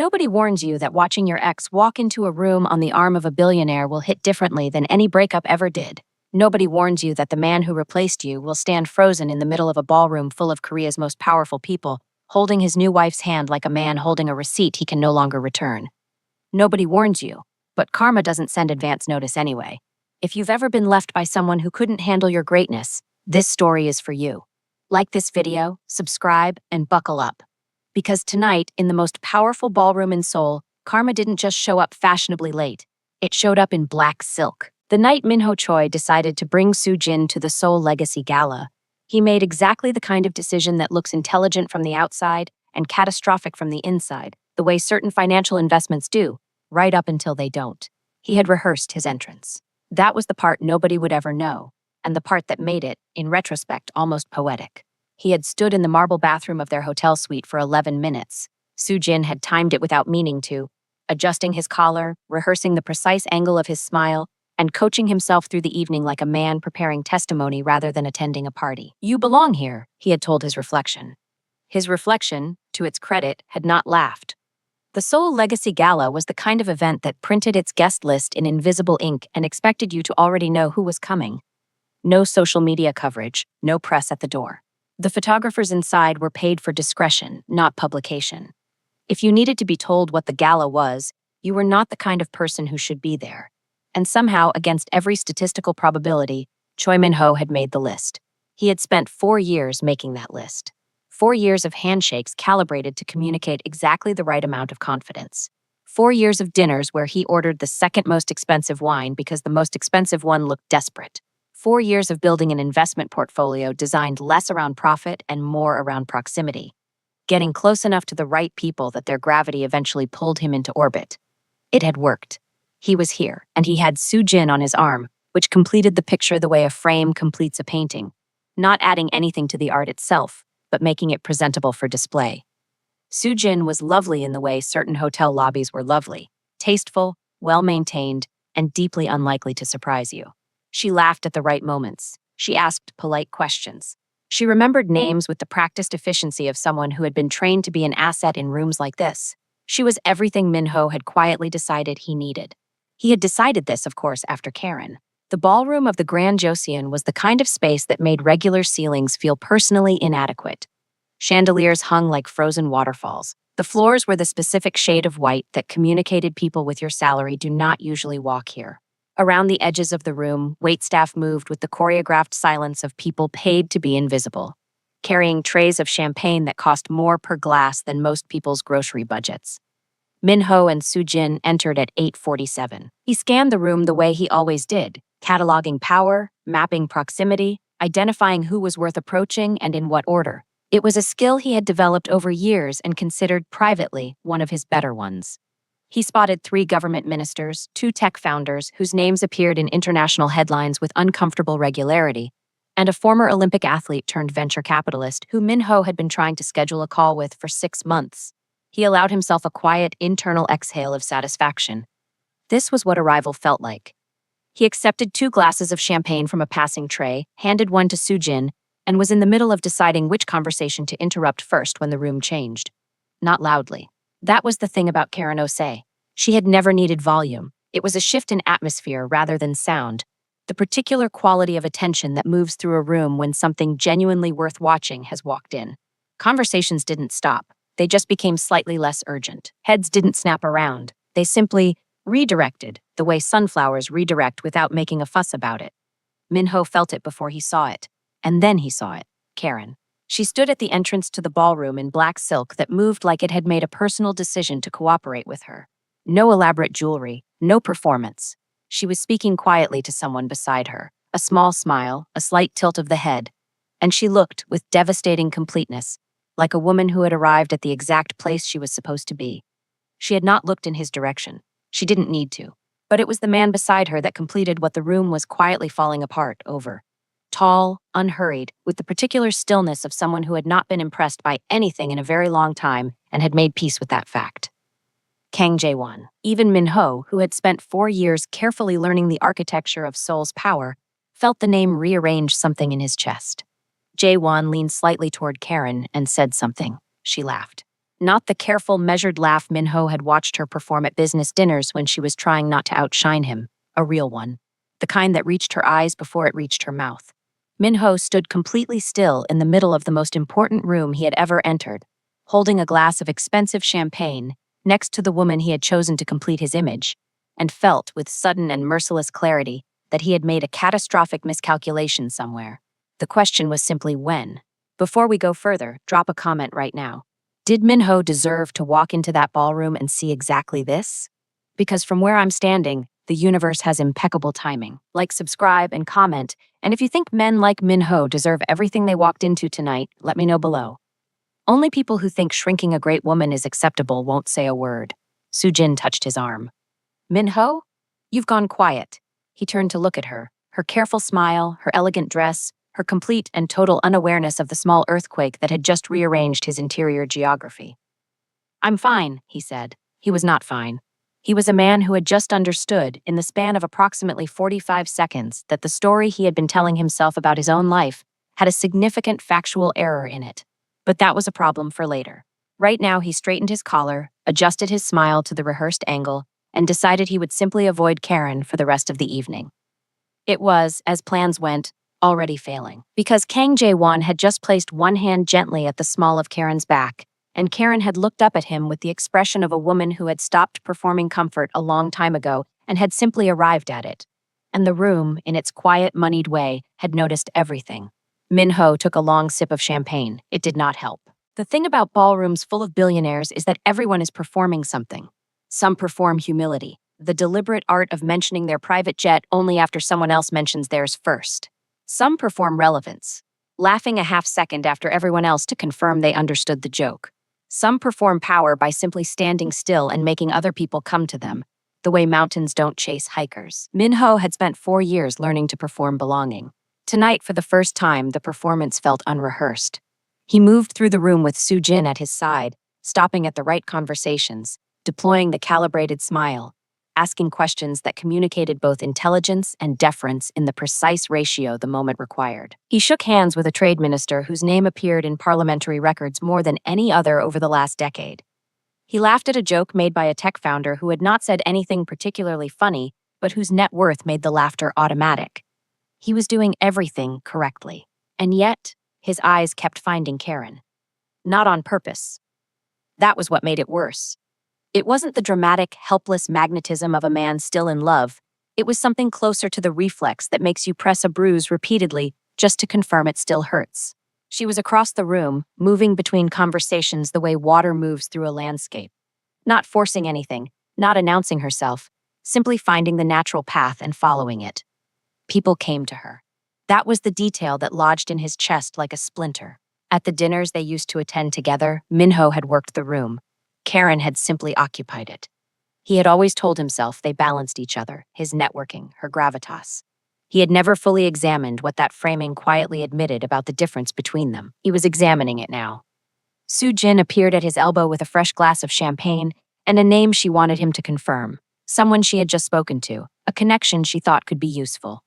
Nobody warns you that watching your ex walk into a room on the arm of a billionaire will hit differently than any breakup ever did. Nobody warns you that the man who replaced you will stand frozen in the middle of a ballroom full of Korea's most powerful people, holding his new wife's hand like a man holding a receipt he can no longer return. Nobody warns you, but karma doesn't send advance notice anyway. If you've ever been left by someone who couldn't handle your greatness, this story is for you. Like this video, subscribe, and buckle up. Because tonight, in the most powerful ballroom in Seoul, karma didn't just show up fashionably late. It showed up in black silk. The night Min-ho Choi decided to bring Soo-jin to the Seoul Legacy Gala, he made exactly the kind of decision that looks intelligent from the outside and catastrophic from the inside, the way certain financial investments do, right up until they don't. He had rehearsed his entrance. That was the part nobody would ever know, and the part that made it, in retrospect, almost poetic. He had stood in the marble bathroom of their hotel suite for 11 minutes. Soo-jin had timed it without meaning to, adjusting his collar, rehearsing the precise angle of his smile, and coaching himself through the evening like a man preparing testimony rather than attending a party. "You belong here," he had told his reflection. His reflection, to its credit, had not laughed. The Seoul Legacy Gala was the kind of event that printed its guest list in invisible ink and expected you to already know who was coming. No social media coverage, no press at the door. The photographers inside were paid for discretion, not publication. If you needed to be told what the gala was, you were not the kind of person who should be there. And somehow, against every statistical probability, Choi Min-ho had made the list. He had spent 4 years making that list. 4 years of handshakes calibrated to communicate exactly the right amount of confidence. 4 years of dinners where he ordered the second most expensive wine because the most expensive one looked desperate. 4 years of building an investment portfolio designed less around profit and more around proximity, getting close enough to the right people that their gravity eventually pulled him into orbit. It had worked. He was here, and he had Soo-jin on his arm, which completed the picture the way a frame completes a painting, not adding anything to the art itself, but making it presentable for display. Soo-jin was lovely in the way certain hotel lobbies were lovely, tasteful, well-maintained, and deeply unlikely to surprise you. She laughed at the right moments. She asked polite questions. She remembered names with the practiced efficiency of someone who had been trained to be an asset in rooms like this. She was everything Min-ho had quietly decided he needed. He had decided this, of course, after Karen. The ballroom of the Grand Joseon was the kind of space that made regular ceilings feel personally inadequate. Chandeliers hung like frozen waterfalls. The floors were the specific shade of white that communicated people with your salary do not usually walk here. Around the edges of the room, waitstaff moved with the choreographed silence of people paid to be invisible, carrying trays of champagne that cost more per glass than most people's grocery budgets. Min-ho and Soo-jin entered at 8:47. He scanned the room the way he always did, cataloging power, mapping proximity, identifying who was worth approaching and in what order. It was a skill he had developed over years and considered privately one of his better ones. He spotted 3 government ministers, 2 tech founders whose names appeared in international headlines with uncomfortable regularity, and a former Olympic athlete turned venture capitalist who Min-ho had been trying to schedule a call with for 6 months. He allowed himself a quiet, internal exhale of satisfaction. This was what arrival felt like. He accepted 2 glasses of champagne from a passing tray, handed one to Soo-jin, and was in the middle of deciding which conversation to interrupt first when the room changed. Not loudly. That was the thing about Karen Osei. She had never needed volume. It was a shift in atmosphere rather than sound, the particular quality of attention that moves through a room when something genuinely worth watching has walked in. Conversations didn't stop. They just became slightly less urgent. Heads didn't snap around. They simply redirected, the way sunflowers redirect without making a fuss about it. Min-ho felt it before he saw it. And then he saw it. Karen. She stood at the entrance to the ballroom in black silk that moved like it had made a personal decision to cooperate with her. No elaborate jewelry, no performance. She was speaking quietly to someone beside her, a small smile, a slight tilt of the head, and she looked, with devastating completeness, like a woman who had arrived at the exact place she was supposed to be. She had not looked in his direction. She didn't need to. But it was the man beside her that completed what the room was quietly falling apart over. Tall, unhurried, with the particular stillness of someone who had not been impressed by anything in a very long time and had made peace with that fact. Kang Jae-won. Even Min-ho, who had spent 4 years carefully learning the architecture of Seoul's power, felt the name rearrange something in his chest. Jae-won leaned slightly toward Karen and said something. She laughed. Not the careful, measured laugh Minho had watched her perform at business dinners when she was trying not to outshine him, a real one. The kind that reached her eyes before it reached her mouth. Minho stood completely still in the middle of the most important room he had ever entered, holding a glass of expensive champagne next to the woman he had chosen to complete his image, and felt with sudden and merciless clarity that he had made a catastrophic miscalculation somewhere. The question was simply when. Before we go further, drop a comment right now. Did Minho deserve to walk into that ballroom and see exactly this? Because from where I'm standing, the universe has impeccable timing. Like, subscribe, and comment, and if you think men like Minho deserve everything they walked into tonight, let me know below. Only people who think shrinking a great woman is acceptable won't say a word. Sujin touched his arm. Minho? You've gone quiet. He turned to look at her, her careful smile, her elegant dress, her complete and total unawareness of the small earthquake that had just rearranged his interior geography. I'm fine, he said. He was not fine. He was a man who had just understood, in the span of approximately 45 seconds, that the story he had been telling himself about his own life had a significant factual error in it. But that was a problem for later. Right now, he straightened his collar, adjusted his smile to the rehearsed angle, and decided he would simply avoid Karen for the rest of the evening. It was, as plans went, already failing, because Kang Jae-won had just placed one hand gently at the small of Karen's back, and Karen had looked up at him with the expression of a woman who had stopped performing comfort a long time ago and had simply arrived at it. And the room, in its quiet, moneyed way, had noticed everything. Minho took a long sip of champagne. It did not help. The thing about ballrooms full of billionaires is that everyone is performing something. Some perform humility, the deliberate art of mentioning their private jet only after someone else mentions theirs first. Some perform relevance, laughing a half second after everyone else to confirm they understood the joke. Some perform power by simply standing still and making other people come to them, the way mountains don't chase hikers. Minho had spent 4 years learning to perform belonging. Tonight, for the first time, the performance felt unrehearsed. He moved through the room with Sujin at his side, stopping at the right conversations, deploying the calibrated smile, asking questions that communicated both intelligence and deference in the precise ratio the moment required. He shook hands with a trade minister whose name appeared in parliamentary records more than any other over the last decade. He laughed at a joke made by a tech founder who had not said anything particularly funny, but whose net worth made the laughter automatic. He was doing everything correctly. And yet, his eyes kept finding Karen. Not on purpose. That was what made it worse. It wasn't the dramatic, helpless magnetism of a man still in love. It was something closer to the reflex that makes you press a bruise repeatedly just to confirm it still hurts. She was across the room, moving between conversations the way water moves through a landscape. Not forcing anything, not announcing herself, simply finding the natural path and following it. People came to her. That was the detail that lodged in his chest like a splinter. At the dinners they used to attend together, Minho had worked the room. Karen had simply occupied it. He had always told himself they balanced each other, his networking, her gravitas. He had never fully examined what that framing quietly admitted about the difference between them. He was examining it now. Sujin appeared at his elbow with a fresh glass of champagne and a name she wanted him to confirm, someone she had just spoken to, a connection she thought could be useful.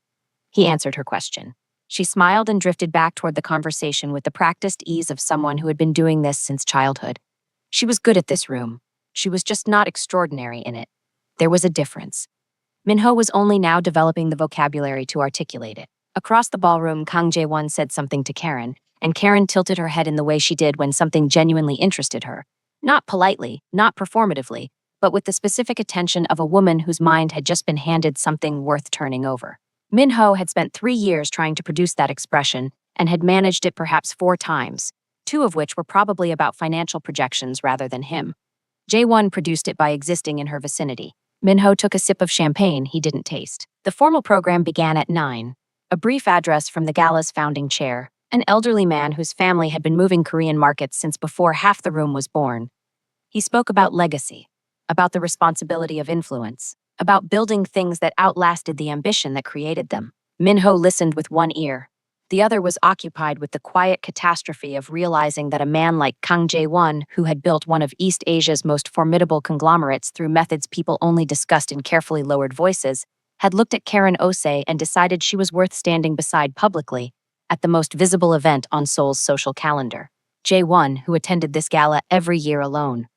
He answered her question. She smiled and drifted back toward the conversation with the practiced ease of someone who had been doing this since childhood. She was good at this room. She was just not extraordinary in it. There was a difference. Minho was only now developing the vocabulary to articulate it. Across the ballroom, Kang Jae-won said something to Karen, and Karen tilted her head in the way she did when something genuinely interested her. Not politely, not performatively, but with the specific attention of a woman whose mind had just been handed something worth turning over. Minho had spent 3 years trying to produce that expression and had managed it perhaps 4 times, 2 of which were probably about financial projections rather than him. Jae-won produced it by existing in her vicinity. Minho took a sip of champagne he didn't taste. The formal program began at 9. A brief address from the gala's founding chair, an elderly man whose family had been moving Korean markets since before half the room was born. He spoke about legacy, about the responsibility of influence, about building things that outlasted the ambition that created them. Minho listened with one ear. The other was occupied with the quiet catastrophe of realizing that a man like Kang Jae-won, who had built one of East Asia's most formidable conglomerates through methods people only discussed in carefully lowered voices, had looked at Karen Ose and decided she was worth standing beside publicly at the most visible event on Seoul's social calendar. Jae-won, who attended this gala every year alone.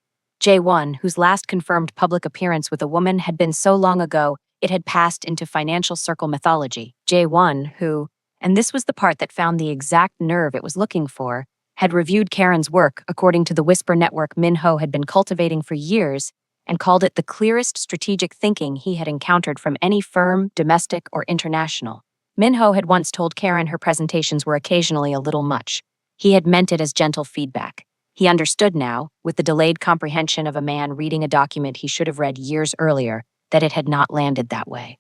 Jae-won, whose last confirmed public appearance with a woman had been so long ago, it had passed into financial circle mythology. Jae-won, who, and this was the part that found the exact nerve it was looking for, had reviewed Karen's work according to the Whisper network Min-ho had been cultivating for years and called it the clearest strategic thinking he had encountered from any firm, domestic or international. Min-ho had once told Karen her presentations were occasionally a little much. He had meant it as gentle feedback. He understood now, with the delayed comprehension of a man reading a document he should have read years earlier, that it had not landed that way.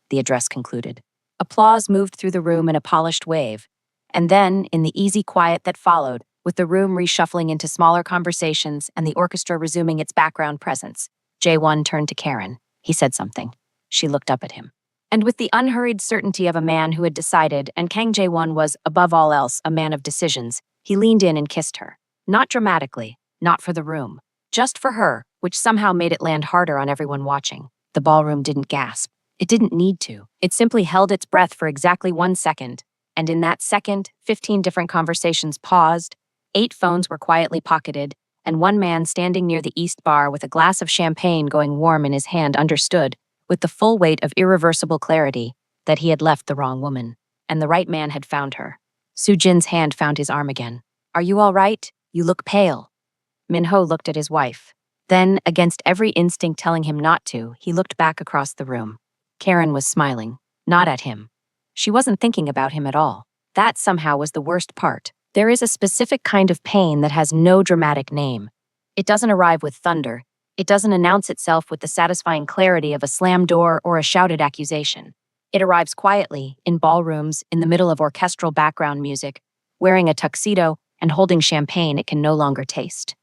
The address concluded. Applause moved through the room in a polished wave, and then, in the easy quiet that followed, with the room reshuffling into smaller conversations and the orchestra resuming its background presence, Jae-won turned to Karen. He said something. She looked up at him. And with the unhurried certainty of a man who had decided, and Kang Jae-won was, above all else, a man of decisions, he leaned in and kissed her. Not dramatically, not for the room. Just for her, which somehow made it land harder on everyone watching. The ballroom didn't gasp. It didn't need to. It simply held its breath for exactly 1 second. And in that second, 15 different conversations paused, 8 phones were quietly pocketed, and one man standing near the East Bar with a glass of champagne going warm in his hand understood, with the full weight of irreversible clarity, that he had left the wrong woman, and the right man had found her. Soo-jin's hand found his arm again. "Are you all right? You look pale." Min-ho looked at his wife. Then, against every instinct telling him not to, he looked back across the room. Karen was smiling, not at him. She wasn't thinking about him at all. That somehow was the worst part. There is a specific kind of pain that has no dramatic name. It doesn't arrive with thunder. It doesn't announce itself with the satisfying clarity of a slammed door or a shouted accusation. It arrives quietly, in ballrooms, in the middle of orchestral background music, wearing a tuxedo and holding champagne it can no longer taste.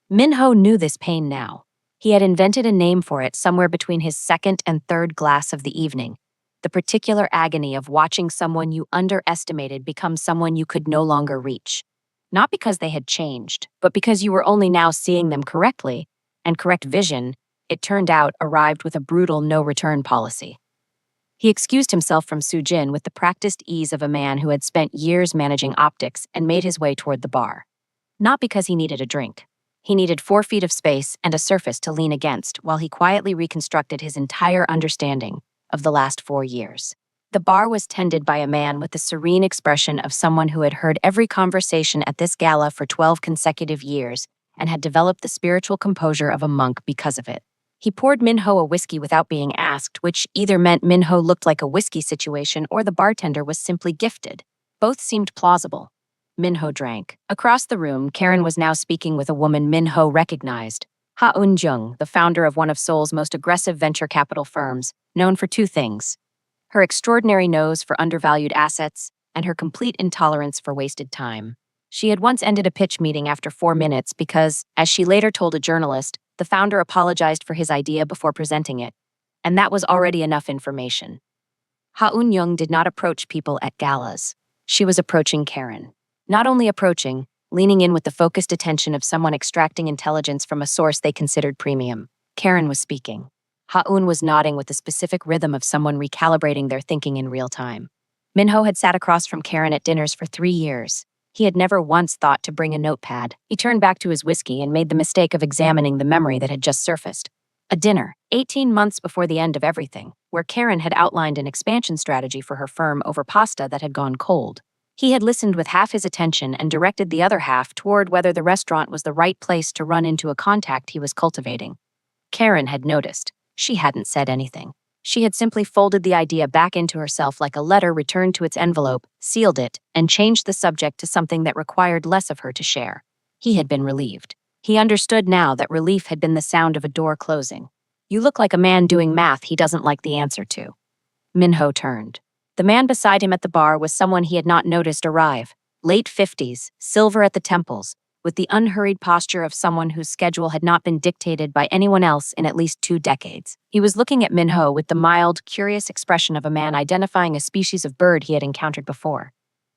Min-ho knew this pain now. He had invented a name for it somewhere between his second and third glass of the evening. The particular agony of watching someone you underestimated become someone you could no longer reach. Not because they had changed, but because you were only now seeing them correctly, and correct vision, it turned out, arrived with a brutal no-return policy. He excused himself from Soo-jin with the practiced ease of a man who had spent years managing optics and made his way toward the bar. Not because he needed a drink. He needed 4 feet of space and a surface to lean against while he quietly reconstructed his entire understanding of the last 4 years. The bar was tended by a man with the serene expression of someone who had heard every conversation at this gala for 12 consecutive years and had developed the spiritual composure of a monk because of it. He poured Min-ho a whiskey without being asked, which either meant Min-ho looked like a whiskey situation or the bartender was simply gifted. Both seemed plausible. Min-ho drank. Across the room, Karen was now speaking with a woman Min-ho recognized. Ha Eun-jung, the founder of one of Seoul's most aggressive venture capital firms, known for 2 things: her extraordinary nose for undervalued assets and her complete intolerance for wasted time. She had once ended a pitch meeting after 4 minutes because, as she later told a journalist, the founder apologized for his idea before presenting it, and that was already enough information. Ha Eun-jung did not approach people at galas. She was approaching Karen. Not only approaching, leaning in with the focused attention of someone extracting intelligence from a source they considered premium. Karen was speaking. Ha-eun was nodding with the specific rhythm of someone recalibrating their thinking in real time. Min-ho had sat across from Karen at dinners for 3 years. He had never once thought to bring a notepad. He turned back to his whiskey and made the mistake of examining the memory that had just surfaced. A dinner, 18 months before the end of everything, where Karen had outlined an expansion strategy for her firm over pasta that had gone cold. He had listened with half his attention and directed the other half toward whether the restaurant was the right place to run into a contact he was cultivating. Karen had noticed. She hadn't said anything. She had simply folded the idea back into herself like a letter returned to its envelope, sealed it, and changed the subject to something that required less of her to share. He had been relieved. He understood now that relief had been the sound of a door closing. "You look like a man doing math he doesn't like the answer to." Min-ho turned. The man beside him at the bar was someone he had not noticed arrive. Late 50s, silver at the temples, with the unhurried posture of someone whose schedule had not been dictated by anyone else in at least 2 decades. He was looking at Min-ho with the mild, curious expression of a man identifying a species of bird he had encountered before.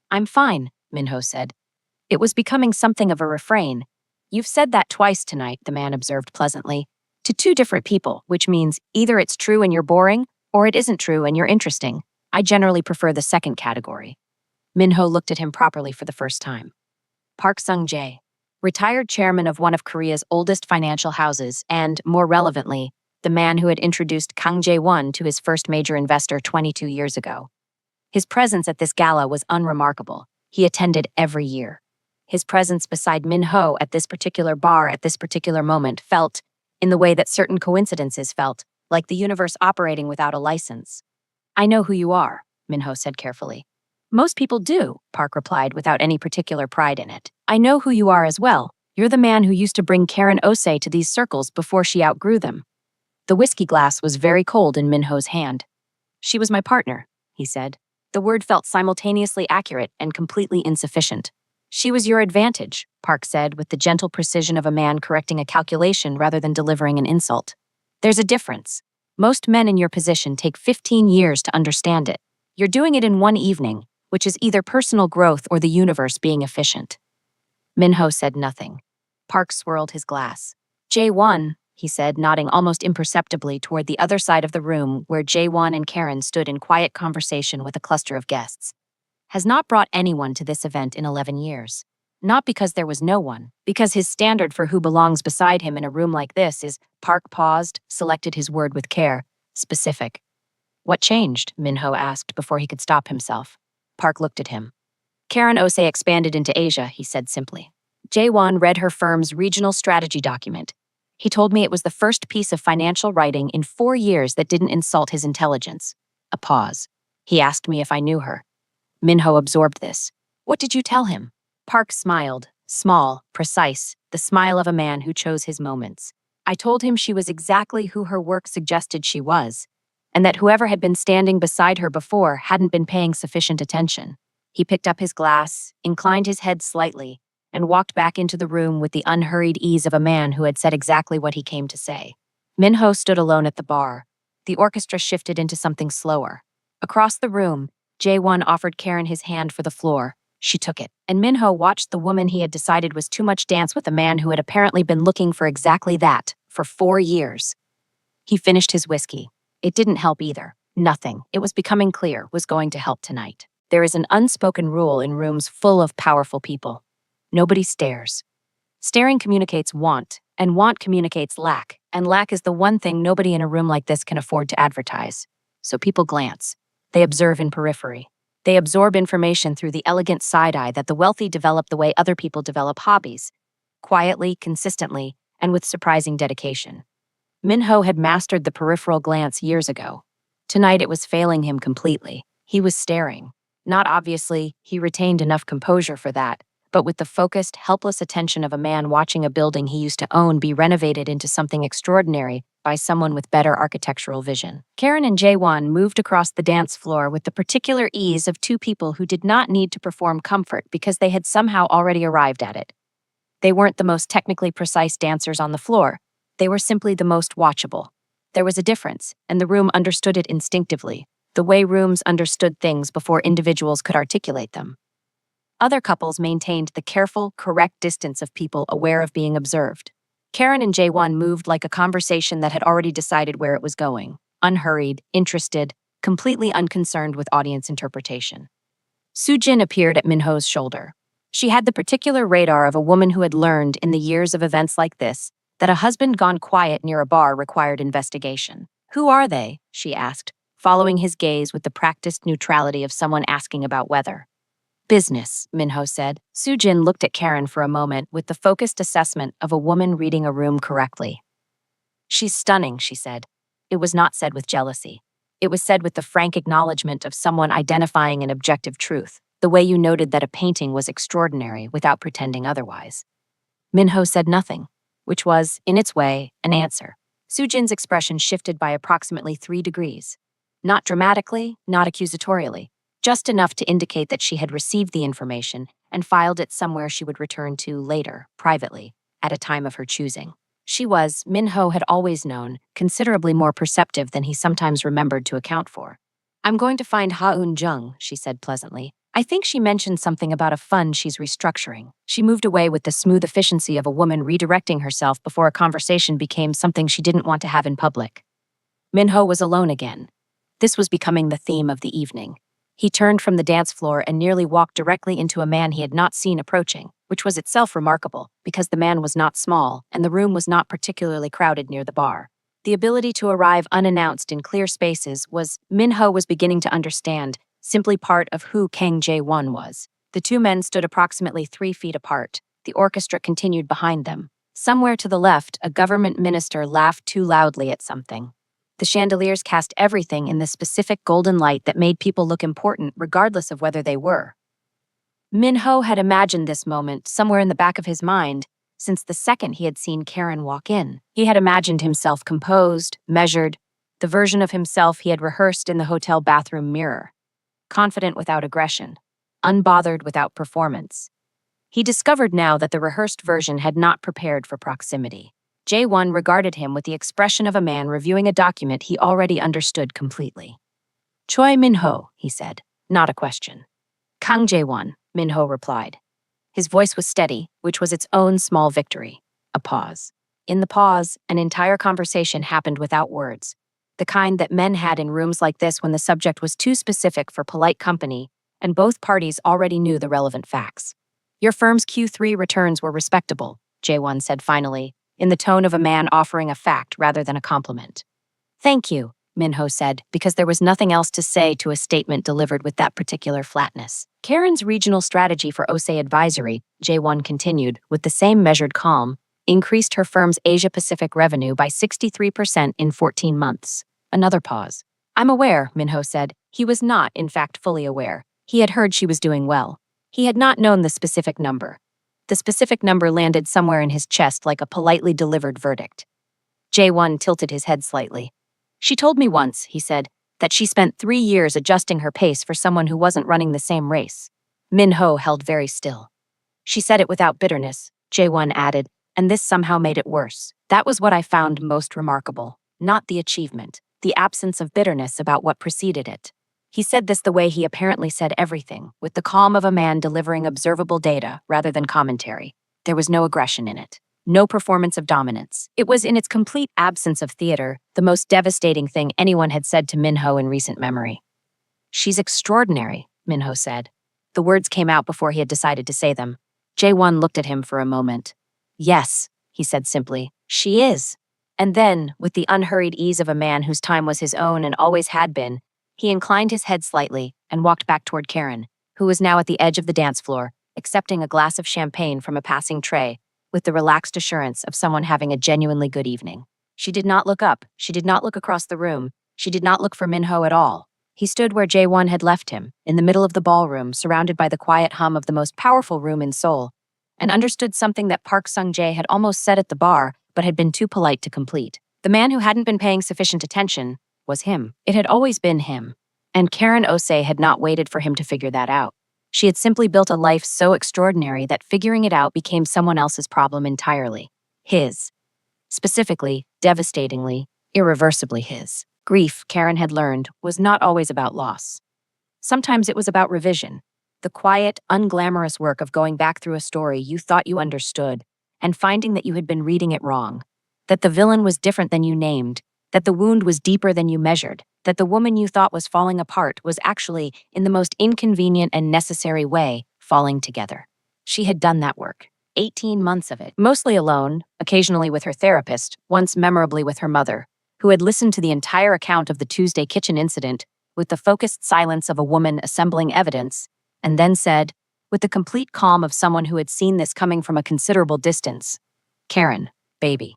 "I'm fine," Min-ho said. It was becoming something of a refrain. "You've said that twice tonight," the man observed pleasantly. "To 2 different people, which means either it's true and you're boring, or it isn't true and you're interesting. I generally prefer the second category." Min-ho looked at him properly for the first time. "Park Sung-jae." retired chairman of one of Korea's oldest financial houses, and, more relevantly, the man who had introduced Kang Jae-won to his first major investor 22 years ago. His presence at this gala was unremarkable. He attended every year. His presence beside Min-ho at this particular bar at this particular moment felt, in the way that certain coincidences felt, like the universe operating without a license. "I know who you are," Min-ho said carefully. "Most people do," Park replied without any particular pride in it. "I know who you are as well. You're the man who used to bring Karen Osei to these circles before she outgrew them." The whiskey glass was very cold in Min-ho's hand. "She was my partner," he said. The word felt simultaneously accurate and completely insufficient. "She was your advantage," Park said with the gentle precision of a man correcting a calculation rather than delivering an insult. "There's a difference. Most men in your position take 15 years to understand it. You're doing it in one evening, which is either personal growth or the universe being efficient." Min-ho said nothing. Park swirled his glass. "Jae-won," he said, nodding almost imperceptibly toward the other side of the room where Jae-won and Karen stood in quiet conversation with a cluster of guests, "has not brought anyone to this event in 11 years. Not because there was no one, because his standard for who belongs beside him in a room like this is," Park paused, selected his word with care, "specific." "What changed?" Min-ho asked before he could stop himself. Park looked at him. "Karen Osei expanded into Asia," he said simply. Jae-won read her firm's regional strategy document. He told me it was the first piece of financial writing in 4 years that didn't insult his intelligence. A pause. He asked me if I knew her. Min-ho absorbed this. "What did you tell him?" Park smiled, small, precise, the smile of a man who chose his moments. "I told him she was exactly who her work suggested she was, and that whoever had been standing beside her before hadn't been paying sufficient attention." He picked up his glass, inclined his head slightly, and walked back into the room with the unhurried ease of a man who had said exactly what he came to say. Min-ho stood alone at the bar. The orchestra shifted into something slower. Across the room, Jae-won offered Karen his hand for the floor. She took it, and Min-ho watched the woman he had decided was too much dance with a man who had apparently been looking for exactly that for 4 years. He finished his whiskey. It didn't help either. Nothing, it was becoming clear, was going to help tonight. There is an unspoken rule in rooms full of powerful people. Nobody stares. Staring communicates want, and want communicates lack, and lack is the one thing nobody in a room like this can afford to advertise. So people glance. They observe in periphery. They absorb information through the elegant side-eye that the wealthy develop the way other people develop hobbies. Quietly, consistently, and with surprising dedication. Min-ho had mastered the peripheral glance years ago. Tonight it was failing him completely. He was staring. Not obviously, he retained enough composure for that, but with the focused, helpless attention of a man watching a building he used to own be renovated into something extraordinary by someone with better architectural vision. Karen and Jae-won moved across the dance floor with the particular ease of two people who did not need to perform comfort because they had somehow already arrived at it. They weren't the most technically precise dancers on the floor. They were simply the most watchable. There was a difference, and the room understood it instinctively, the way rooms understood things before individuals could articulate them. Other couples maintained the careful, correct distance of people aware of being observed. Karen and Jae-won moved like a conversation that had already decided where it was going, unhurried, interested, completely unconcerned with audience interpretation. Soo-jin appeared at Min-ho's shoulder. She had the particular radar of a woman who had learned in the years of events like this that a husband gone quiet near a bar required investigation. "Who are they?" she asked, following his gaze with the practiced neutrality of someone asking about weather. "Business," Min-ho said. Soo-jin looked at Karen for a moment with the focused assessment of a woman reading a room correctly. "She's stunning," she said. It was not said with jealousy. It was said with the frank acknowledgement of someone identifying an objective truth, the way you noted that a painting was extraordinary without pretending otherwise. Min-ho said nothing, which was, in its way, an answer. Soo-jin's expression shifted by approximately 3 degrees. Not dramatically, not accusatorially. Just enough to indicate that she had received the information and filed it somewhere she would return to later, privately, at a time of her choosing. She was, Min-ho had always known, considerably more perceptive than he sometimes remembered to account for. "I'm going to find Ha-eun-jung," she said pleasantly. "I think she mentioned something about a fund she's restructuring." She moved away with the smooth efficiency of a woman redirecting herself before a conversation became something she didn't want to have in public. Min-ho was alone again. This was becoming the theme of the evening. He turned from the dance floor and nearly walked directly into a man he had not seen approaching, which was itself remarkable, because the man was not small and the room was not particularly crowded near the bar. The ability to arrive unannounced in clear spaces was, Min-ho was beginning to understand, simply part of who Kang Jae-won was. The two men stood approximately 3 feet apart. The orchestra continued behind them. Somewhere to the left, a government minister laughed too loudly at something. The chandeliers cast everything in the specific golden light that made people look important regardless of whether they were. Min-ho had imagined this moment somewhere in the back of his mind since the second he had seen Karen walk in. He had imagined himself composed, measured, the version of himself he had rehearsed in the hotel bathroom mirror. Confident without aggression, unbothered without performance. He discovered now that the rehearsed version had not prepared for proximity. Jae-won regarded him with the expression of a man reviewing a document he already understood completely. Choi Min-ho, he said, not a question. Kang Jae-won, Min-ho replied. His voice was steady, which was its own small victory. A pause. In the pause, an entire conversation happened without words, the kind that men had in rooms like this when the subject was too specific for polite company and both parties already knew the relevant facts. Your firm's Q3 returns were respectable, Jae-won said finally, in the tone of a man offering a fact rather than a compliment. Thank you, Min-ho said, because there was nothing else to say to a statement delivered with that particular flatness. Karen's regional strategy for OSE Advisory, Jae-won continued, with the same measured calm, increased her firm's Asia-Pacific revenue by 63% in 14 months. Another pause. I'm aware, Min-ho said. He was not, in fact, fully aware. He had heard she was doing well. He had not known the specific number. The specific number landed somewhere in his chest like a politely delivered verdict. Jae-won tilted his head slightly. She told me once, he said, that she spent 3 years adjusting her pace for someone who wasn't running the same race. Min-ho held very still. She said it without bitterness, Jae-won added, and this somehow made it worse. That was what I found most remarkable, not the achievement, the absence of bitterness about what preceded it. He said this the way he apparently said everything, with the calm of a man delivering observable data rather than commentary. There was no aggression in it. No performance of dominance. It was, in its complete absence of theater, the most devastating thing anyone had said to Min-ho in recent memory. She's extraordinary, Min-ho said. The words came out before he had decided to say them. Jae-won looked at him for a moment. Yes, he said simply, she is. And then, with the unhurried ease of a man whose time was his own and always had been, he inclined his head slightly and walked back toward Karen, who was now at the edge of the dance floor, accepting a glass of champagne from a passing tray, with the relaxed assurance of someone having a genuinely good evening. She did not look up, she did not look across the room, she did not look for Min-ho at all. He stood where Jae-won had left him, in the middle of the ballroom, surrounded by the quiet hum of the most powerful room in Seoul, and understood something that Park Sung-jae had almost said at the bar, but had been too polite to complete. The man who hadn't been paying sufficient attention was him. It had always been him. And Karen Ose had not waited for him to figure that out. She had simply built a life so extraordinary that figuring it out became someone else's problem entirely. His. Specifically, devastatingly, irreversibly his. Grief, Karen had learned, was not always about loss. Sometimes it was about revision, the quiet, unglamorous work of going back through a story you thought you understood and finding that you had been reading it wrong, that the villain was different than you named, that the wound was deeper than you measured, that the woman you thought was falling apart was actually, in the most inconvenient and necessary way, falling together. She had done that work. 18 months of it, mostly alone, occasionally with her therapist, once memorably with her mother, who had listened to the entire account of the Tuesday kitchen incident with the focused silence of a woman assembling evidence, and then said, with the complete calm of someone who had seen this coming from a considerable distance, Karen, baby.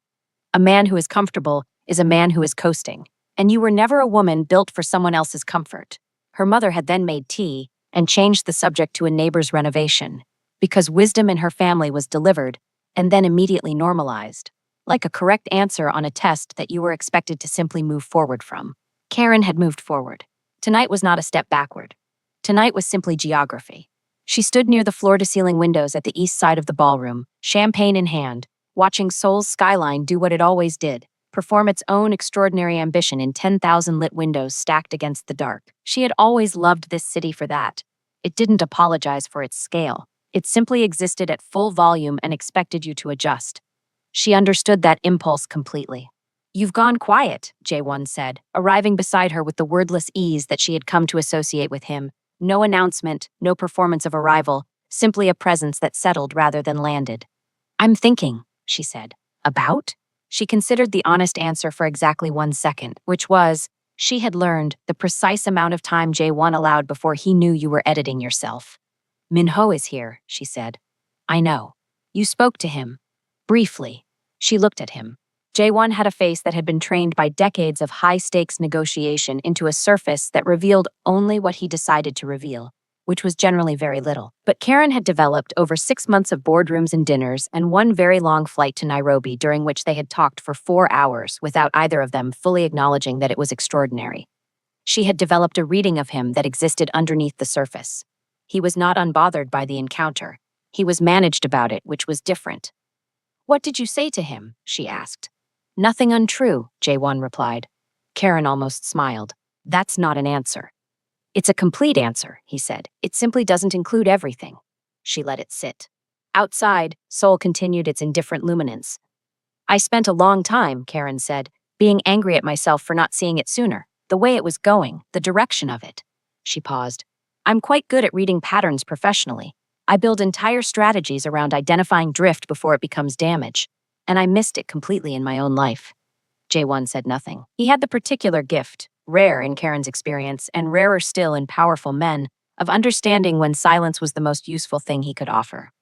A man who is comfortable is a man who is coasting, and you were never a woman built for someone else's comfort. Her mother had then made tea and changed the subject to a neighbor's renovation, because wisdom in her family was delivered and then immediately normalized, like a correct answer on a test that you were expected to simply move forward from. Karen had moved forward. Tonight was not a step backward. Tonight was simply geography. She stood near the floor-to-ceiling windows at the east side of the ballroom, champagne in hand, watching Seoul's skyline do what it always did, perform its own extraordinary ambition in 10,000 lit windows stacked against the dark. She had always loved this city for that. It didn't apologize for its scale. It simply existed at full volume and expected you to adjust. She understood that impulse completely. You've gone quiet, Jae-won said, arriving beside her with the wordless ease that she had come to associate with him, No announcement, no performance of arrival, simply a presence that settled rather than landed. "I'm thinking," she said. "About?" She considered the honest answer for exactly 1 second, which was, she had learned the precise amount of time J1 allowed before he knew you were editing yourself. "Minho is here," she said. "I know. You spoke to him. Briefly." She looked at him. J1 had a face that had been trained by decades of high-stakes negotiation into a surface that revealed only what he decided to reveal, which was generally very little. But Karen had developed over 6 months of boardrooms and dinners and one very long flight to Nairobi during which they had talked for 4 hours without either of them fully acknowledging that it was extraordinary. She had developed a reading of him that existed underneath the surface. He was not unbothered by the encounter. He was managed about it, which was different. "What did you say to him?" she asked. "Nothing untrue," J1 replied. Karen almost smiled. "That's not an answer." "It's a complete answer," he said. "It simply doesn't include everything." She let it sit. Outside, Seoul continued its indifferent luminance. "I spent a long time," Karen said, "being angry at myself for not seeing it sooner. The way it was going, the direction of it." She paused. "I'm quite good at reading patterns professionally. I build entire strategies around identifying drift before it becomes damage. And I missed it completely in my own life." J1 said nothing. He had the particular gift, rare in Karen's experience and rarer still in powerful men, of understanding when silence was the most useful thing he could offer.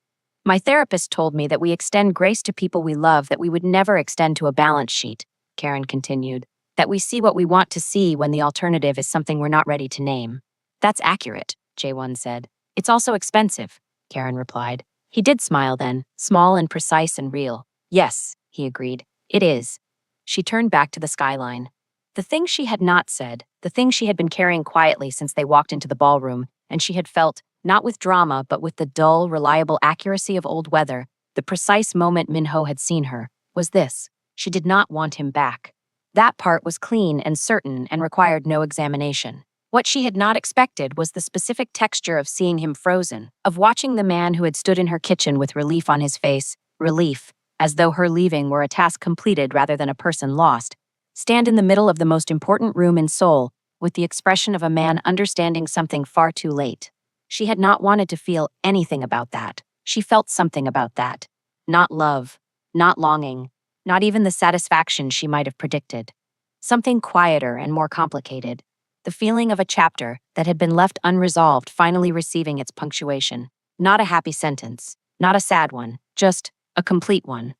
"My therapist told me that we extend grace to people we love that we would never extend to a balance sheet," Karen continued, "that we see what we want to see when the alternative is something we're not ready to name." "That's accurate," J1 said. "It's also expensive," Karen replied. He did smile then, small and precise and real. "Yes," he agreed, "it is." She turned back to the skyline. The thing she had not said, the thing she had been carrying quietly since they walked into the ballroom, and she had felt, not with drama but with the dull, reliable accuracy of old weather, the precise moment Minho had seen her, was this: she did not want him back. That part was clean and certain and required no examination. What she had not expected was the specific texture of seeing him frozen, of watching the man who had stood in her kitchen with relief on his face, relief, as though her leaving were a task completed rather than a person lost, stand in the middle of the most important room in Seoul, with the expression of a man understanding something far too late. She had not wanted to feel anything about that. She felt something about that. Not love, not longing, not even the satisfaction she might have predicted. Something quieter and more complicated. The feeling of a chapter that had been left unresolved finally receiving its punctuation. Not a happy sentence, not a sad one, just a complete one.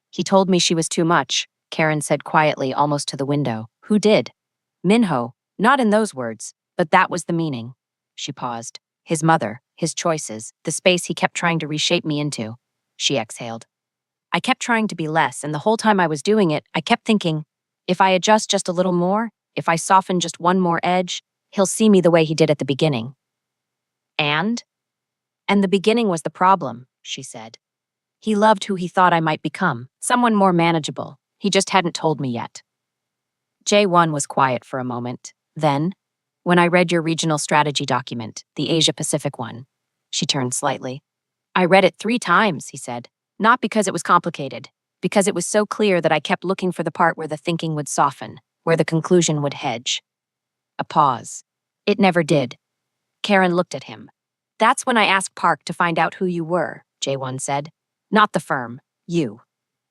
"He told me she was too much," Karen said quietly, almost to the window. "Who did?" "Minho. Not in those words, but that was the meaning." She paused. "His mother, his choices, the space he kept trying to reshape me into." She exhaled. "I kept trying to be less, and the whole time I was doing it, I kept thinking, if I adjust just a little more, if I soften just one more edge, he'll see me the way he did at the beginning." And? "And the beginning was the problem," she said. "He loved who he thought I might become, someone more manageable. He just hadn't told me yet." J1 was quiet for a moment. Then, "When I read your regional strategy document, the Asia-Pacific one," she turned slightly. "I read it 3 times," he said. "Not because it was complicated, because it was so clear that I kept looking for the part where the thinking would soften, where the conclusion would hedge." A pause. "It never did." Karen looked at him. "That's when I asked Park to find out who you were," J1 said. "Not the firm. You."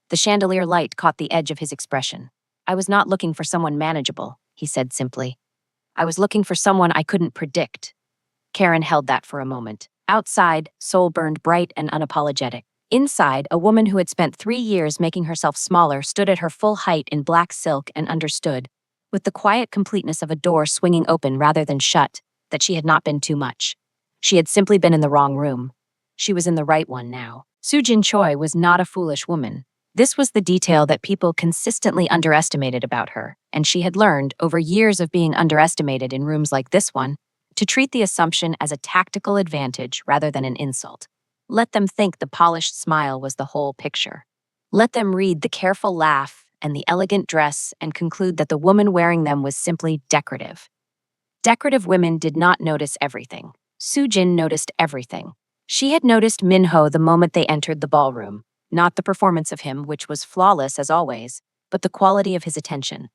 The chandelier light caught the edge of his expression. "I was not looking for someone manageable," he said simply. "I was looking for someone I couldn't predict." Karen held that for a moment. Outside, Seoul burned bright and unapologetic. Inside, a woman who had spent 3 years making herself smaller stood at her full height in black silk and understood, with the quiet completeness of a door swinging open rather than shut, that she had not been too much. She had simply been in the wrong room. She was in the right one now. Soo-jin Choi was not a foolish woman. This was the detail that people consistently underestimated about her, and she had learned, over years of being underestimated in rooms like this one, to treat the assumption as a tactical advantage rather than an insult. Let them think the polished smile was the whole picture. Let them read the careful laugh and the elegant dress and conclude that the woman wearing them was simply decorative. Decorative women did not notice everything. Soo-jin noticed everything. She had noticed Minho the moment they entered the ballroom, not the performance of him, which was flawless as always, but the quality of his attention.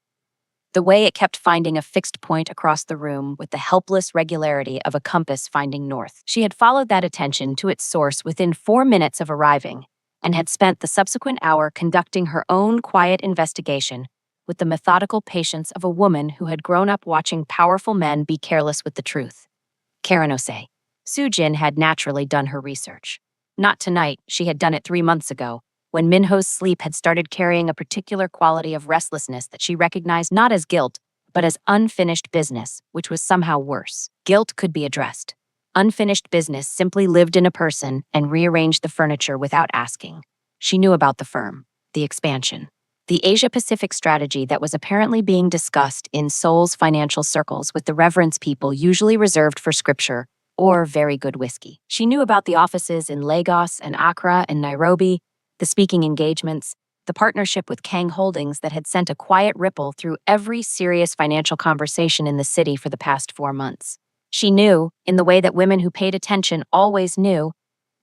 the way it kept finding a fixed point across the room with the helpless regularity of a compass finding north. She had followed that attention to its source within 4 minutes of arriving, and had spent the subsequent hour conducting her own quiet investigation with the methodical patience of a woman who had grown up watching powerful men be careless with the truth. Karen Osei. Sujin had naturally done her research. Not tonight, she had done it 3 months ago, when Minho's sleep had started carrying a particular quality of restlessness that she recognized not as guilt, but as unfinished business, which was somehow worse. Guilt could be addressed. Unfinished business simply lived in a person and rearranged the furniture without asking. She knew about the firm, the expansion, the Asia-Pacific strategy that was apparently being discussed in Seoul's financial circles with the reverence people usually reserved for scripture or very good whiskey. She knew about the offices in Lagos and Accra and Nairobi, the speaking engagements, the partnership with Kang Holdings that had sent a quiet ripple through every serious financial conversation in the city for the past 4 months. She knew, in the way that women who paid attention always knew,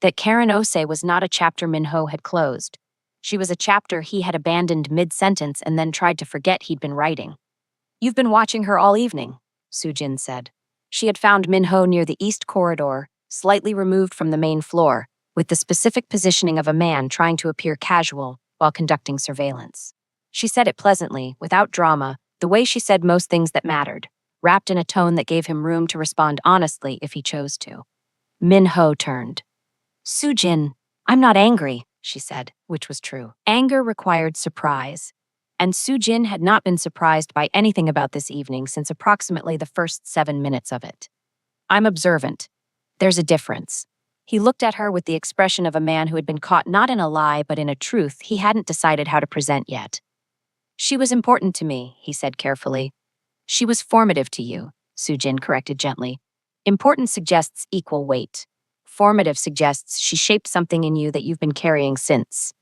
that Karen Osei was not a chapter Minho had closed. She was a chapter he had abandoned mid-sentence and then tried to forget he'd been writing. "You've been watching her all evening," Sujin said. She had found Minho near the east corridor, slightly removed from the main floor, with the specific positioning of a man trying to appear casual while conducting surveillance. She said it pleasantly, without drama, the way she said most things that mattered, wrapped in a tone that gave him room to respond honestly if he chose to. Minho turned. "Sujin, I'm not angry," she said, which was true. Anger required surprise, and Sujin had not been surprised by anything about this evening since approximately the first 7 minutes of it. "I'm observant. There's a difference." He looked at her with the expression of a man who had been caught not in a lie but in a truth he hadn't decided how to present yet. "She was important to me," he said carefully. "She was formative to you," Sujin corrected gently. "Important suggests equal weight. Formative suggests she shaped something in you that you've been carrying since."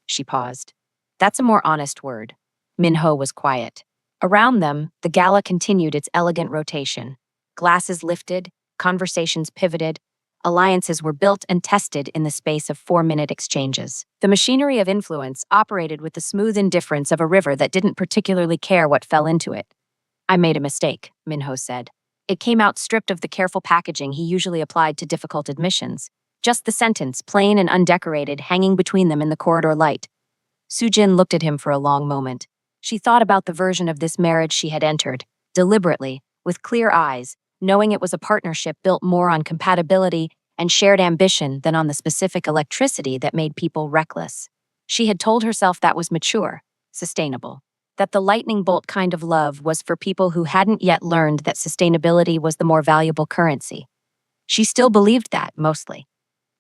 She paused. "That's a more honest word." Minho was quiet. Around them, the gala continued its elegant rotation. Glasses lifted, conversations pivoted, alliances were built and tested in the space of 4-minute exchanges. The machinery of influence operated with the smooth indifference of a river that didn't particularly care what fell into it. "I made a mistake," Minho said. It came out stripped of the careful packaging he usually applied to difficult admissions. Just the sentence, plain and undecorated, hanging between them in the corridor light. Sujin looked at him for a long moment. She thought about the version of this marriage she had entered, deliberately, with clear eyes, knowing it was a partnership built more on compatibility and shared ambition than on the specific electricity that made people reckless. She had told herself that was mature, sustainable, that the lightning bolt kind of love was for people who hadn't yet learned that sustainability was the more valuable currency. She still believed that, mostly.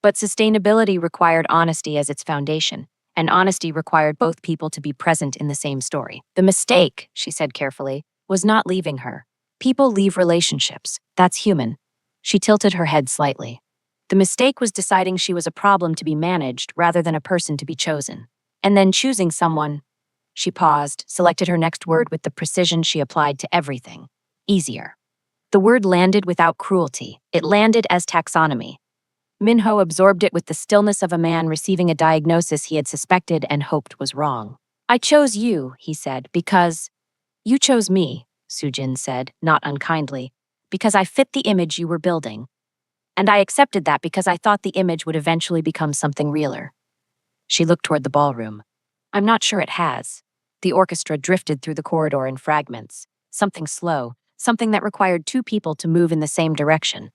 But sustainability required honesty as its foundation, and honesty required both people to be present in the same story. The mistake, she said carefully, was not leaving her. People leave relationships. That's human. She tilted her head slightly. The mistake was deciding she was a problem to be managed rather than a person to be chosen. And then choosing someone. She paused, selected her next word with the precision she applied to everything. Easier. The word landed without cruelty. It landed as taxonomy. Minho absorbed it with the stillness of a man receiving a diagnosis he had suspected and hoped was wrong. "I chose you," he said, "because—" "You chose me," Sujin said, not unkindly, "because I fit the image you were building. And I accepted that because I thought the image would eventually become something realer." She looked toward the ballroom. "I'm not sure it has." The orchestra drifted through the corridor in fragments. Something slow, something that required two people to move in the same direction.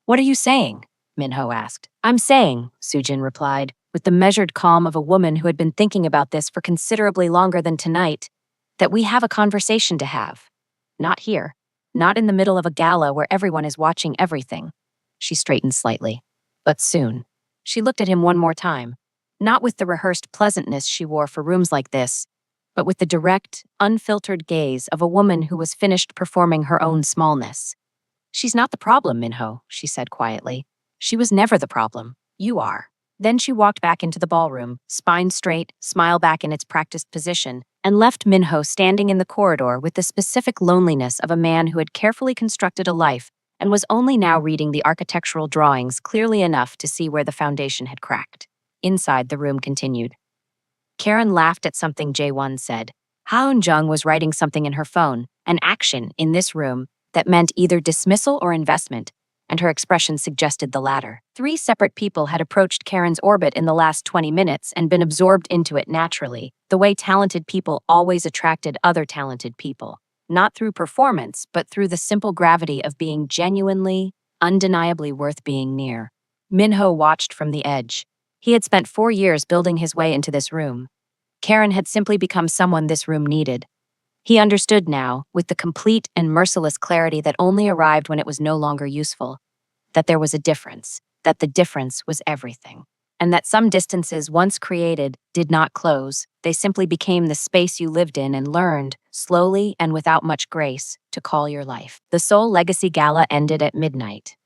"What are you saying?" Minho asked. "I'm saying," Sujin replied, with the measured calm of a woman who had been thinking about this for considerably longer than tonight, "that we have a conversation to have. Not here. Not in the middle of a gala where everyone is watching everything." She straightened slightly. "But soon." She looked at him one more time, not with the rehearsed pleasantness she wore for rooms like this, but with the direct, unfiltered gaze of a woman who was finished performing her own smallness. "She's not the problem, Minho," she said quietly. "She was never the problem. You are." Then she walked back into the ballroom, spine straight, smile back in its practiced position, and left Minho standing in the corridor with the specific loneliness of a man who had carefully constructed a life and was only now reading the architectural drawings clearly enough to see where the foundation had cracked. Inside, the room continued. Karen laughed at something Jae-won said. Haun-jung was writing something in her phone, an action in this room that meant either dismissal or investment, and her expression suggested the latter. Three separate people had approached Karen's orbit in the last 20 minutes and been absorbed into it naturally, the way talented people always attracted other talented people, not through performance, but through the simple gravity of being genuinely, undeniably worth being near. Minho watched from the edge. He had spent 4 years building his way into this room. Karen had simply become someone this room needed. He understood now, with the complete and merciless clarity that only arrived when it was no longer useful, that there was a difference, that the difference was everything, and that some distances once created did not close. They simply became the space you lived in and learned, slowly and without much grace, to call your life. The Seoul Legacy Gala ended at midnight.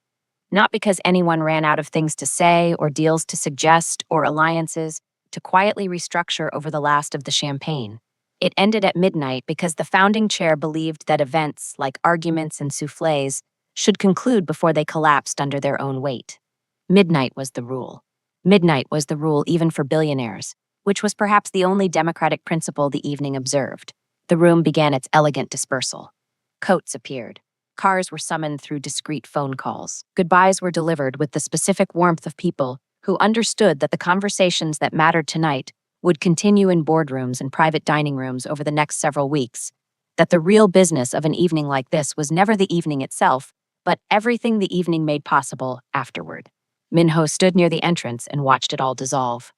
Not because anyone ran out of things to say or deals to suggest or alliances to quietly restructure over the last of the champagne. It ended at midnight because the founding chair believed that events, like arguments and soufflés, should conclude before they collapsed under their own weight. Midnight was the rule. Midnight was the rule even for billionaires, which was perhaps the only democratic principle the evening observed. The room began its elegant dispersal. Coats appeared. Cars were summoned through discreet phone calls. Goodbyes were delivered with the specific warmth of people who understood that the conversations that mattered tonight would continue in boardrooms and private dining rooms over the next several weeks, that the real business of an evening like this was never the evening itself, but everything the evening made possible afterward. Minho stood near the entrance and watched it all dissolve.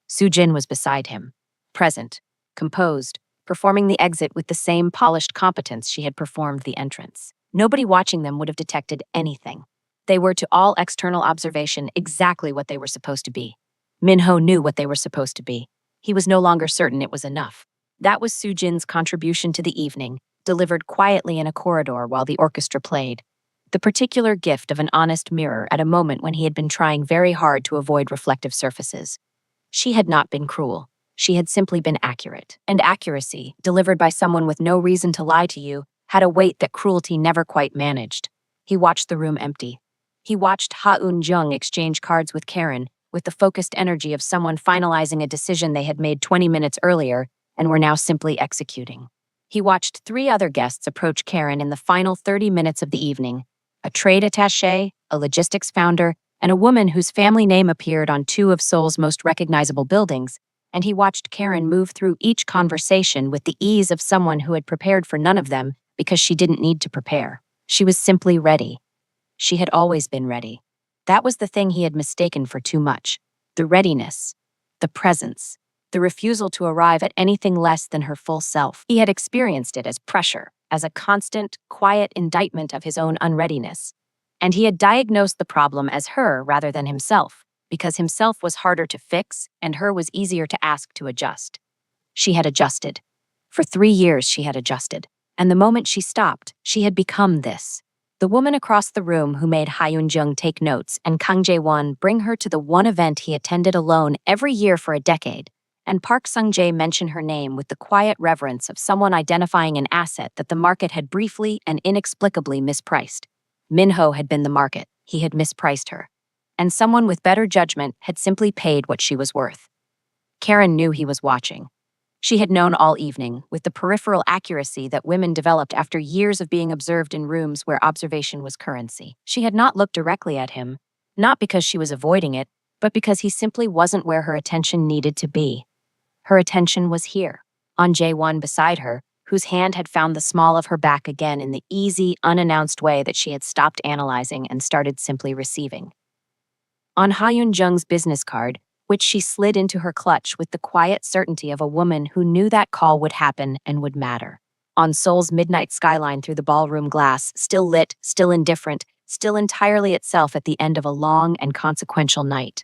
Soo-jin was beside him, present, composed, performing the exit with the same polished competence she had performed the entrance. Nobody watching them would have detected anything. They were to all external observation exactly what they were supposed to be. Minho knew what they were supposed to be. He was no longer certain it was enough. That was Soo-jin's contribution to the evening, delivered quietly in a corridor while the orchestra played. The particular gift of an honest mirror at a moment when he had been trying very hard to avoid reflective surfaces. She had not been cruel. She had simply been accurate. And accuracy, delivered by someone with no reason to lie to you, had a weight that cruelty never quite managed. He watched the room empty. He watched Ha-eun-jung exchange cards with Karen, with the focused energy of someone finalizing a decision they had made 20 minutes earlier and were now simply executing. He watched 3 other guests approach Karen in the final 30 minutes of the evening: a trade attaché, a logistics founder, and a woman whose family name appeared on 2 of Seoul's most recognizable buildings, and he watched Karen move through each conversation with the ease of someone who had prepared for none of them because she didn't need to prepare. She was simply ready. She had always been ready. That was the thing he had mistaken for too much. The readiness, the presence, the refusal to arrive at anything less than her full self. He had experienced it as pressure, as a constant, quiet indictment of his own unreadiness. And he had diagnosed the problem as her rather than himself, because himself was harder to fix and her was easier to ask to adjust. She had adjusted. For 3 years she had adjusted. And the moment she stopped, she had become this. The woman across the room who made Ha-eun-jung take notes and Kang Jae-won bring her to the one event he attended alone every year for a decade, and Park Sung-jae mention her name with the quiet reverence of someone identifying an asset that the market had briefly and inexplicably mispriced. Minho had been the market. He had mispriced her. And someone with better judgment had simply paid what she was worth. Karen knew he was watching. She had known all evening, with the peripheral accuracy that women developed after years of being observed in rooms where observation was currency. She had not looked directly at him, not because she was avoiding it, but because he simply wasn't where her attention needed to be. Her attention was here, on Jae-won beside her, whose hand had found the small of her back again in the easy, unannounced way that she had stopped analyzing and started simply receiving. On Ha-eun-jung's business card, which she slid into her clutch with the quiet certainty of a woman who knew that call would happen and would matter. On Seoul's midnight skyline through the ballroom glass, still lit, still indifferent, still entirely itself at the end of a long and consequential night.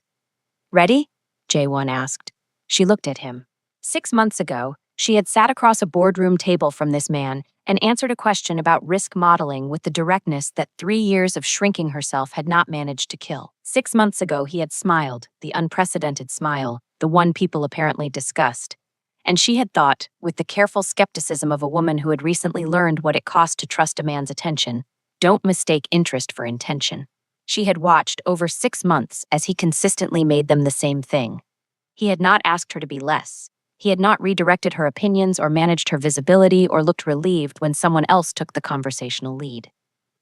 "Ready?" Jae-won asked. She looked at him. 6 months ago, she had sat across a boardroom table from this man and answered a question about risk modeling with the directness that 3 years of shrinking herself had not managed to kill. 6 months ago, he had smiled, the unprecedented smile, the one people apparently discussed. And she had thought, with the careful skepticism of a woman who had recently learned what it cost to trust a man's attention, don't mistake interest for intention. She had watched over 6 months as he consistently made them the same thing. He had not asked her to be less. He had not redirected her opinions or managed her visibility or looked relieved when someone else took the conversational lead.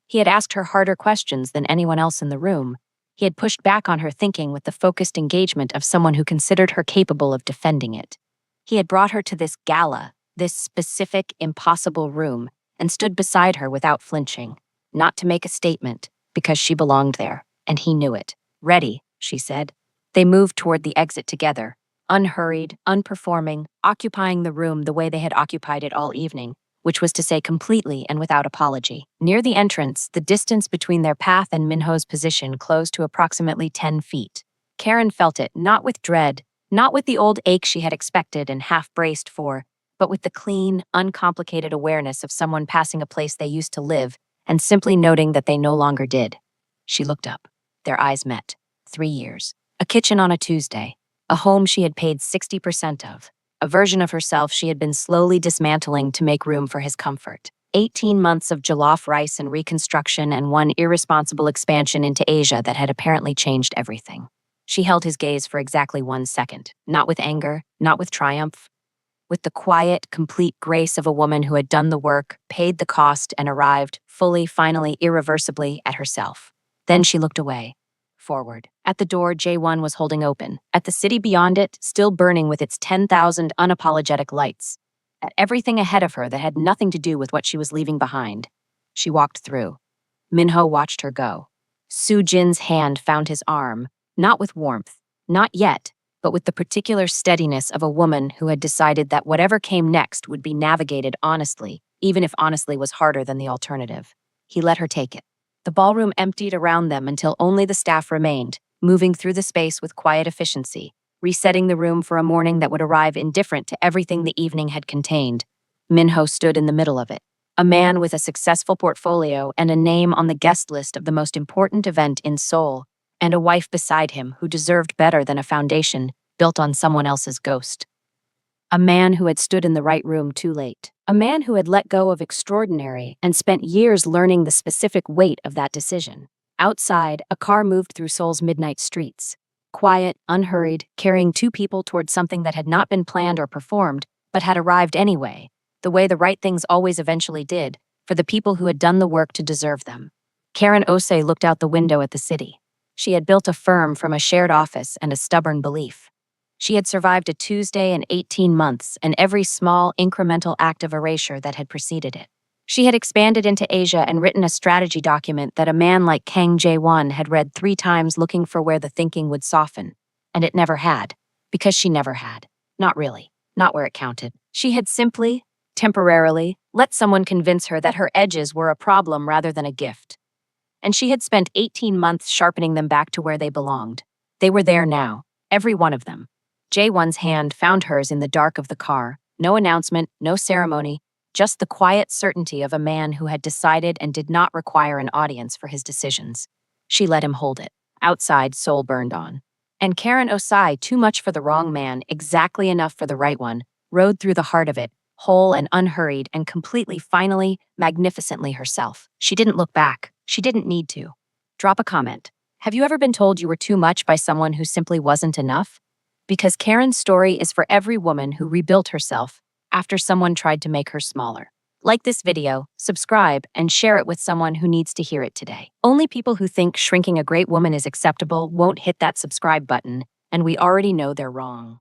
He had asked her harder questions than anyone else in the room. He had pushed back on her thinking with the focused engagement of someone who considered her capable of defending it. He had brought her to this gala, this specific, impossible room, and stood beside her without flinching, not to make a statement, because she belonged there, and he knew it. "Ready," she said. They moved toward the exit together, unhurried, unperforming, occupying the room the way they had occupied it all evening, which was to say completely and without apology. Near the entrance, the distance between their path and Minho's position closed to approximately 10 feet. Karen felt it, not with dread, not with the old ache she had expected and half braced for, but with the clean, uncomplicated awareness of someone passing a place they used to live and simply noting that they no longer did. She looked up. Their eyes met. 3 years. A kitchen on a Tuesday. A home she had paid 60% of. A version of herself she had been slowly dismantling to make room for his comfort. 18 months of jollof rice and reconstruction and one irresponsible expansion into Asia that had apparently changed everything. She held his gaze for exactly 1 second, not with anger, not with triumph, with the quiet, complete grace of a woman who had done the work, paid the cost, and arrived, fully, finally, irreversibly, at herself. Then she looked away. Forward. At the door J1 was holding open. At the city beyond it, still burning with its 10,000 unapologetic lights. At everything ahead of her that had nothing to do with what she was leaving behind. She walked through. Minho watched her go. Soo Jin's hand found his arm, not with warmth, not yet, but with the particular steadiness of a woman who had decided that whatever came next would be navigated honestly, even if honestly was harder than the alternative. He let her take it. The ballroom emptied around them until only the staff remained, moving through the space with quiet efficiency, resetting the room for a morning that would arrive indifferent to everything the evening had contained. Minho stood in the middle of it, a man with a successful portfolio and a name on the guest list of the most important event in Seoul, and a wife beside him who deserved better than a foundation built on someone else's ghost. A man who had stood in the right room too late. A man who had let go of extraordinary and spent years learning the specific weight of that decision. Outside, a car moved through Seoul's midnight streets. Quiet, unhurried, carrying 2 people toward something that had not been planned or performed, but had arrived anyway, the way the right things always eventually did, for the people who had done the work to deserve them. Karen Osei looked out the window at the city. She had built a firm from a shared office and a stubborn belief. She had survived a Tuesday and 18 months and every small, incremental act of erasure that had preceded it. She had expanded into Asia and written a strategy document that a man like Kang Jae-won had read 3 times looking for where the thinking would soften. And it never had. Because she never had. Not really. Not where it counted. She had simply, temporarily, let someone convince her that her edges were a problem rather than a gift. And she had spent 18 months sharpening them back to where they belonged. They were there now. Every one of them. Jae-won's hand found hers in the dark of the car. No announcement, no ceremony, just the quiet certainty of a man who had decided and did not require an audience for his decisions. She let him hold it. Outside, Seoul burned on. And Karen Osei, too much for the wrong man, exactly enough for the right one, rode through the heart of it, whole and unhurried and completely, finally, magnificently herself. She didn't look back. She didn't need to. Drop a comment. Have you ever been told you were too much by someone who simply wasn't enough? Because Karen's story is for every woman who rebuilt herself after someone tried to make her smaller. Like this video, subscribe, and share it with someone who needs to hear it today. Only people who think shrinking a great woman is acceptable won't hit that subscribe button, and we already know they're wrong.